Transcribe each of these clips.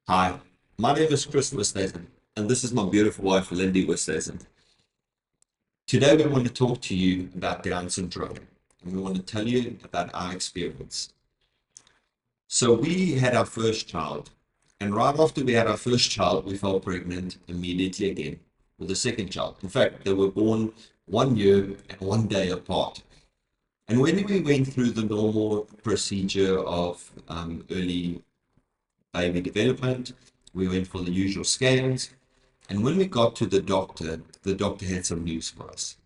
Hi, my name is Chris Oosthuizen, and this is my beautiful wife, Lindi Oosthuizen. Today, we want to talk to you about Down syndrome, and we want to tell you about our experience. So, we had our first child, and right after we had our first child, we fell pregnant immediately again with a second child. In fact, they were born 1 year and 1 day apart. And when we went through the normal procedure of early baby development, we went for the usual scans. And when we got to the doctor had some news for us.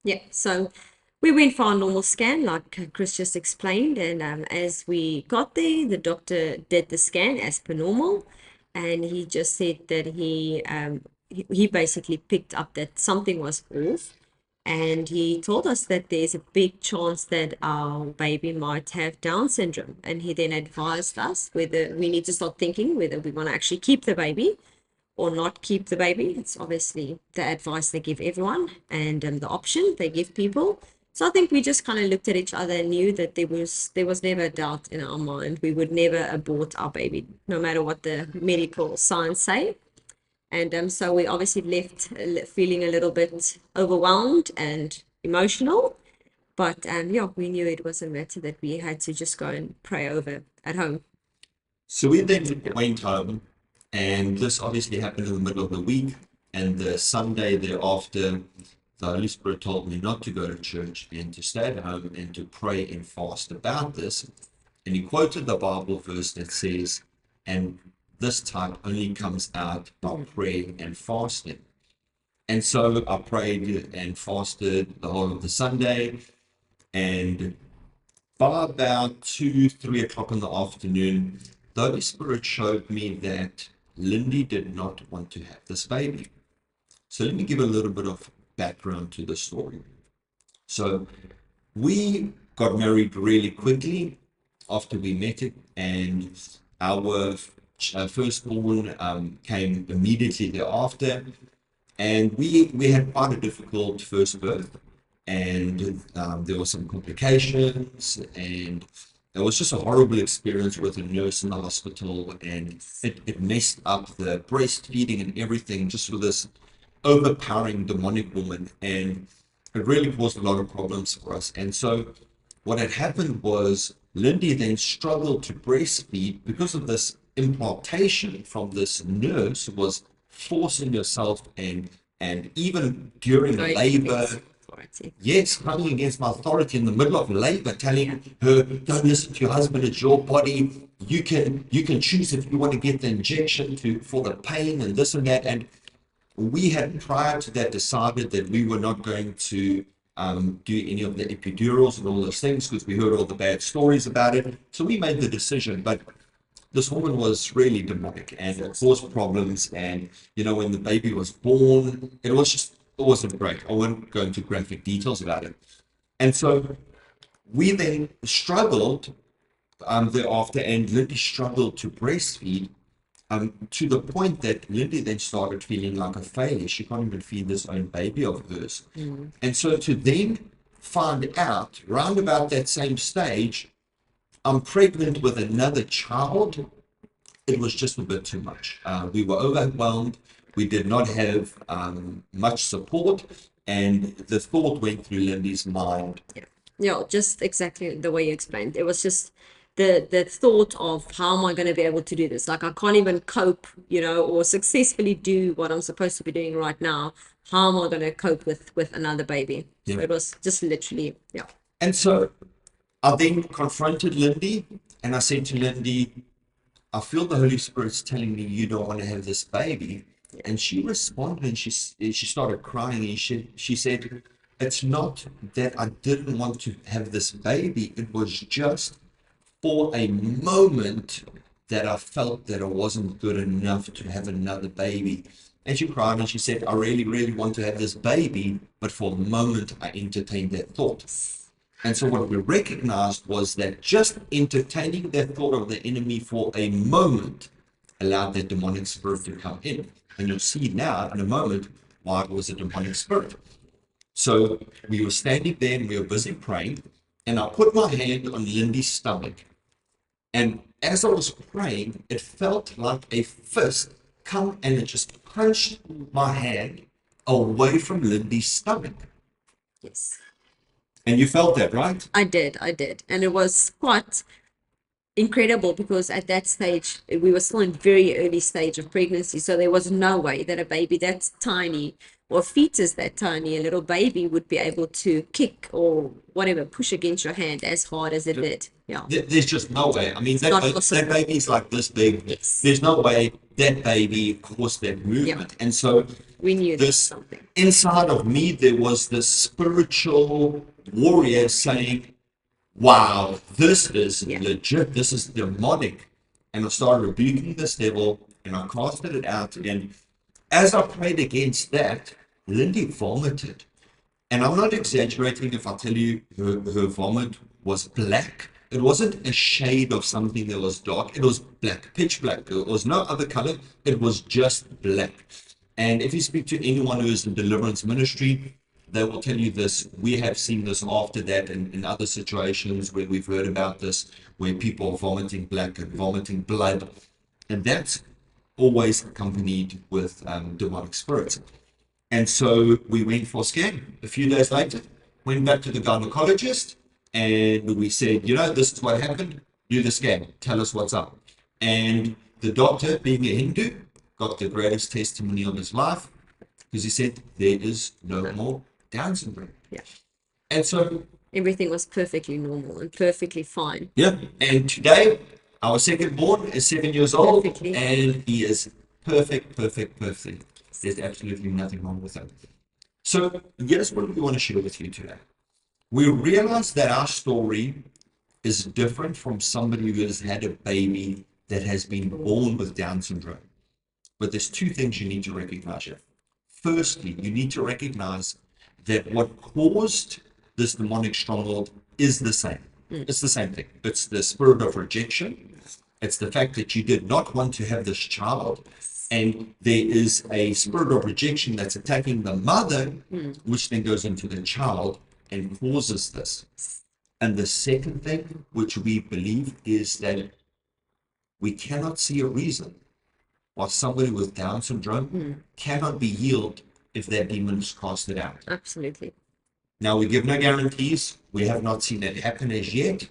Yeah, so we went for our normal scan, like Chris just explained, and as we got there, the doctor did the scan as per normal, and he just said that he basically picked up that something was off, and he told us that there's a big chance that our baby might have Down syndrome, and he then advised us whether we need to start thinking whether we want to actually keep the baby or not keep the baby. It's obviously the advice they give everyone and the option they give people. So I think we just kind of looked at each other and knew that there was never a doubt in our mind. We would never abort our baby, no matter what the medical science say. And so we obviously left feeling a little bit overwhelmed and emotional. But yeah, we knew it was a matter that we had to just go and pray over at home. So we then went home, and this obviously happened in the middle of the week. And the Sunday thereafter, the Holy Spirit told me not to go to church and to stay at home and to pray and fast about this. And he quoted the Bible verse that says, and this type only comes out by prayer and fasting. And so I prayed and fasted the whole of the Sunday. And by about 2, 3 o'clock in the afternoon, the Holy Spirit showed me that Lindy did not want to have this baby. So let me give a little bit of background to the story. So we got married really quickly after we met it, and our firstborn came immediately thereafter. And we had quite a difficult first birth, and there were some complications, and it was just a horrible experience with a nurse in the hospital, and it messed up the breastfeeding and everything, just with this overpowering demonic woman, and it really caused a lot of problems for us. And so what had happened was Lindy then struggled to breastfeed because of this implantation from this nurse who was forcing herself, and even during Going labor, against authority. yes, coming against my authority in the middle of labor, telling her, don't listen to your husband, it's your body. You can choose if you want to get the injection to for the pain and this and that. And we had prior to that decided that we were not going to do any of the epidurals and all those things because we heard all the bad stories about it. So we made the decision, but this woman was really demonic and it caused problems. And when the baby was born, it wasn't great. I won't go into graphic details about it. And so we then struggled thereafter, and Lindy struggled to breastfeed to the point that Lindy then started feeling like a failure. She can't even feed this own baby of hers. Mm. And so to then find out, round about that same stage, I'm pregnant with another child, it was just a bit too much. We were overwhelmed. We did not have much support. And the thought went through Lindy's mind. Yeah. Yeah, just exactly the way you explained. It was just the thought of how am I going to be able to do this? Like I can't even cope, or successfully do what I'm supposed to be doing right now. How am I going to cope with another baby? So Yeah. it was just literally, yeah. And so I then confronted Lindy and I said to Lindy, I feel the Holy Spirit's telling me you don't want to have this baby. And she responded and she started crying and she said, it's not that I didn't want to have this baby. It was just for a moment that I felt that I wasn't good enough to have another baby. And she cried and she said, I really, really want to have this baby, but for a moment I entertained that thought. And so what we recognized was that just entertaining that thought of the enemy for a moment allowed that demonic spirit to come in. And you'll see now in a moment why it was a demonic spirit. So we were standing there and we were busy praying, and I put my hand on Lindy's stomach. And as I was praying, it felt like a fist come and it just punched my hand away from Lindy's stomach. Yes. And you felt that, right? I did. And it was quite incredible because at that stage we were still in very early stage of pregnancy, so there was no way that a baby that's tiny or a fetus that tiny, a little baby, would be able to kick or whatever, push against your hand as hard as it did. Yeah, There's just no way. I mean, it's not that possible. baby's like this big. Yes. There's no way that baby caused that movement. And so We knew there was this something. inside of me, there was this spiritual warrior saying, wow, this is legit. This is demonic. And I started rebuking this devil and I casted it out. And as I prayed against that, Lindy vomited. And I'm not exaggerating if I tell you her vomit was black. It wasn't a shade of something that was dark. It was black, pitch black. It was no other color. It was just black. And if you speak to anyone who is in deliverance ministry, they will tell you this. We have seen this after that in other situations where we've heard about this, where people are vomiting black and vomiting blood. And that's always accompanied with demonic spirits. And so we went for a scan. A few days later, went back to the gynecologist and we said, you know, this is what happened. Do the scan. Tell us what's up. And the doctor, being a Hindu, got the greatest testimony of his life because he said, there is no more Down syndrome. Yeah. And so Everything was perfectly normal and perfectly fine. yeah. And today, our second born is 7 years old Perfectly. and he is perfect. There's absolutely nothing wrong with him. So here's what we want to share with you today. We realize that our story is different from somebody who has had a baby that has been born with Down syndrome. But there's two things you need to recognize here. Firstly, you need to recognize that what caused this demonic stronghold is the same. It's the same thing. It's the spirit of rejection. It's the fact that you did not want to have this child. And there is a spirit of rejection that's attacking the mother, which then goes into the child and causes this. And the second thing, which we believe, is that we cannot see a reason why somebody with Down syndrome cannot be healed if that demon is casted out. Absolutely. Now, we give no guarantees. We have not seen that happen as yet.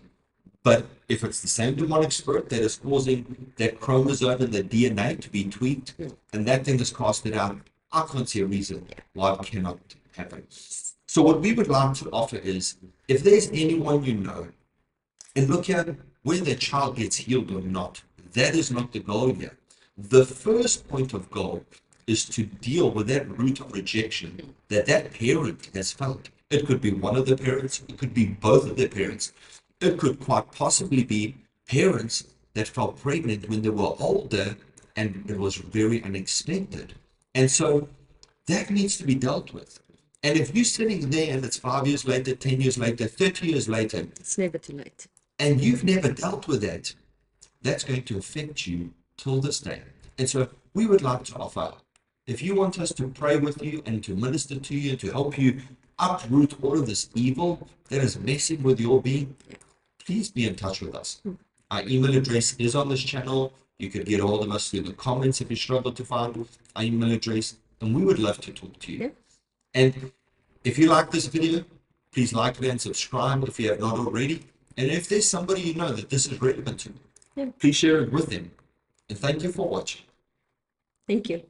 But if it's the same demonic spirit that is causing that chromosome and the DNA to be tweaked, and that thing is casted out, I can't see a reason why it cannot happen. So what we would like to offer is, if there's anyone you know, and look at whether the child gets healed or not, that is not the goal here. The first point of goal is to deal with that root of rejection that that parent has felt. It could be one of the parents, it could be both of the parents. It could quite possibly be parents that fell pregnant when they were older and it was very unexpected. And so that needs to be dealt with. And if you're sitting there and it's 5 years later, 10 years later, 30 years later, It's never too late. and you've never dealt with that, that's going to affect you till this day. And so we would like to offer, if you want us to pray with you and to minister to you and to help you uproot all of this evil that is messing with your being, please be in touch with us. Our email address is on this channel. You could get a hold of us through the comments if you struggle to find our email address, and we would love to talk to you. Yeah. And if you like this video, please like it and subscribe if you have not already. And if there's somebody you know that this is relevant to, please share it with them. And thank you for watching. Thank you.